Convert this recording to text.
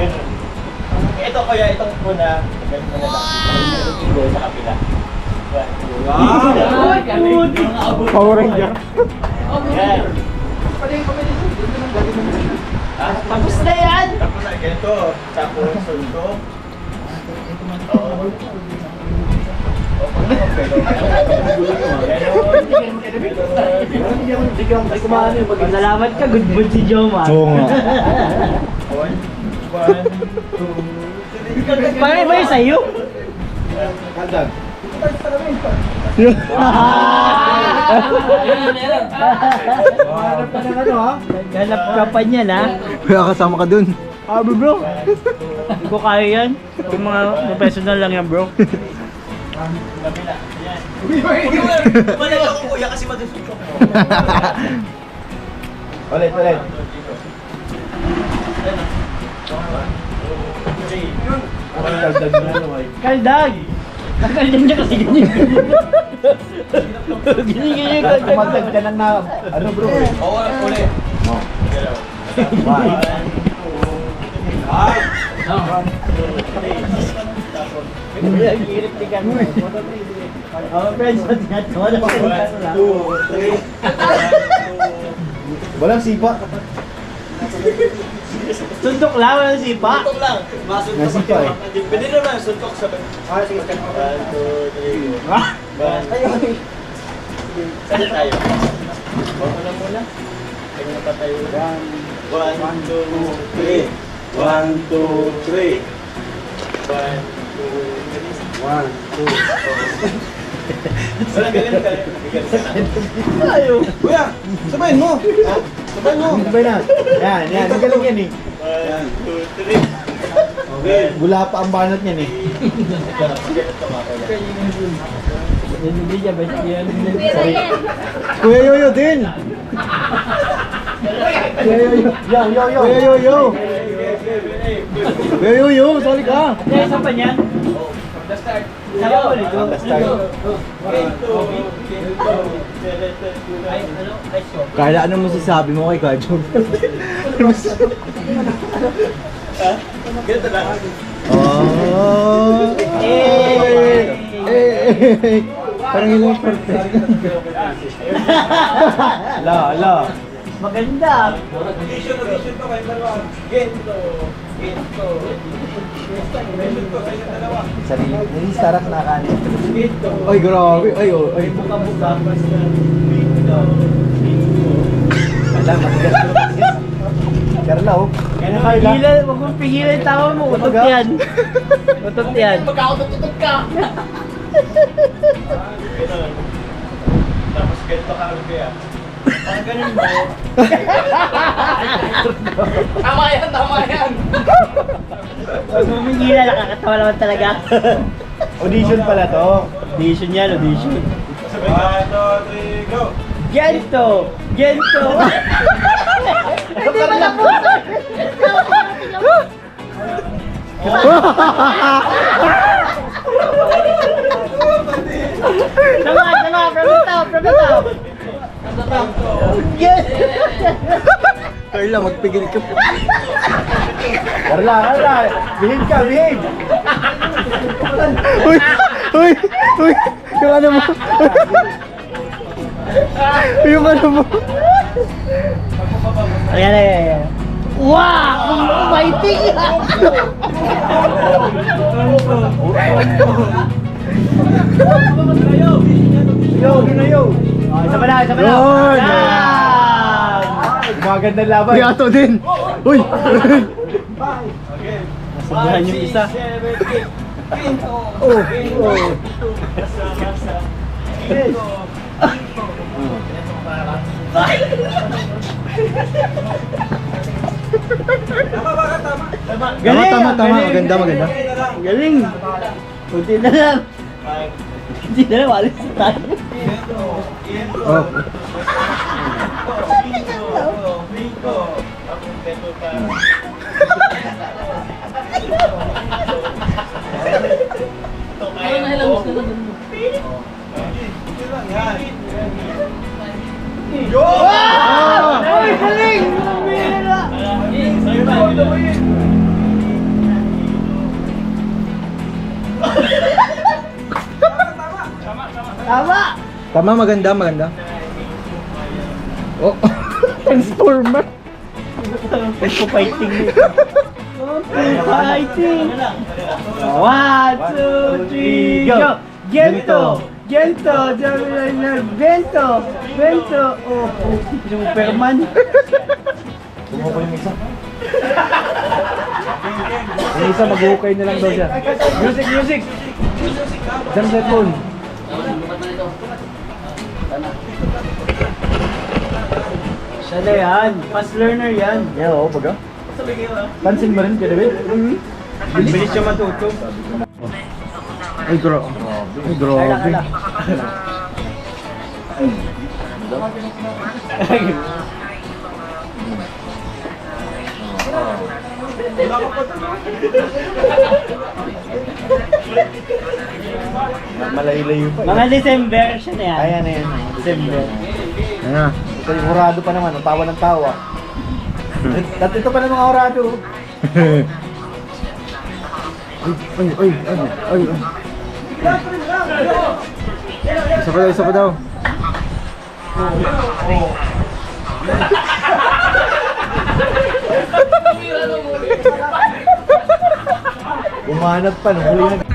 Ganun. Ito kuya, itong una. Ganun mo na lang. Ito sa kapila. Power Ranger. Yan. Tapos na yan! Tapos na, ganito. Tapos, suntok. Oo. Salamat ka, good mood si Joma. Oo nga. 1, 2, 3. Paano ba yung sa'yo? Kaldag. Hanap ka pa niyan ha? Kaya kasama ka dun. Bro. Hindi ko kaya yan. Yung mga professional lang yan bro. Kabila. Yan. Bumalik ako kuya kasi matusuntok mo. Ulit. Kaldag! Kaldag niya kasi ganyan. Ganyan yung kaldag. Kumagdag ka ng na... Ano bro? Oo, ulit. Oh. Galaw. 1. Hirip ni Kan. Friends, wala ko sa 1, 2, 3. Walang sipa. Suntok lang, walang sipa. Suntok lang. Masuntok May sipa eh. Pwede naman, suntok sa... Sige. 1, 2, 3. 1. Saan tayo? Huwag mo muna. Kanya pa tayo. 1, 2, 3. 1, 2, 3. 1, 2, 3. Wala gagawin ka. Ayaw. Kuya, sabayin mo. Sabayin mo. Sabay na. Yan. Magaling yan eh. 1, 2, 3. Okay. Gula pa ang banat niyan eh. Hindi niya ba yan? Kuya Yoyo din. Kuya Yoyo. Kuya Yoyo, sali ka. Kaya isa pa niyan? Sama mo nito. Kaya ano mo sasabi mo kay Kajo? Ganito lang. Oh. Parang ilang perfect. Ala. Maganda. Audition to kayo dalawa. Ganito. Audition to kayo dalawa. Sarili. Nilistarak na kanin. Ganito. Ay, grabe. Ay. Buka-buka. Ganito. Alam, matigas. Carla, oh. Pigilan, wag mong pigilan yung tawa mo. Utot yan. Utot yan. Magkakatutot ka. Tapos ganito ka kaya. Parang ganun mo. Tama yan. Wag mong pigilan, nakakatawa naman talaga. Audition pala to. Audition yan, audition. 1, 2, 3, go! Gento! Hindi ba na po? Sama, from the top. Yes! Carla, magpigil ka. Carla. Behave. Uy. Yung ano mo. Yung ano mo. Ayan. Wow! Fighting! Yo. Sama na. Yun! Yan! Magandang laban. Yato din. Uy. Nasabahan yung isa. 7, 8. Oh. Galing! Tama. Galing. Maganda. Galing! Kunti na lang. Alis na tayo. Oh. Ay, galing! Tama, maganda. Oh. Transformer. Ito fighting. Fighting. 1, 2, 3, go! Gento! Gento! Gento! Gento! Oh, Superman. Bumuko yung isa. Yung isa mag-ukay na lang daw siya. Music! Jam cellphone. Siya na yan. Fast learner yan. Yeah, oo, baga. Pansin mo rin, Kuya David? Bilis siya matuto. Ay, grabe. Malayo-layo pa. Mga December siya na yan. Ayan. December. Ayan. Ito yung horado pa naman, ang tawa ng tawa. At ito pa namang horado. Ay. Isa pa daw. Umanap pa, nung huli na.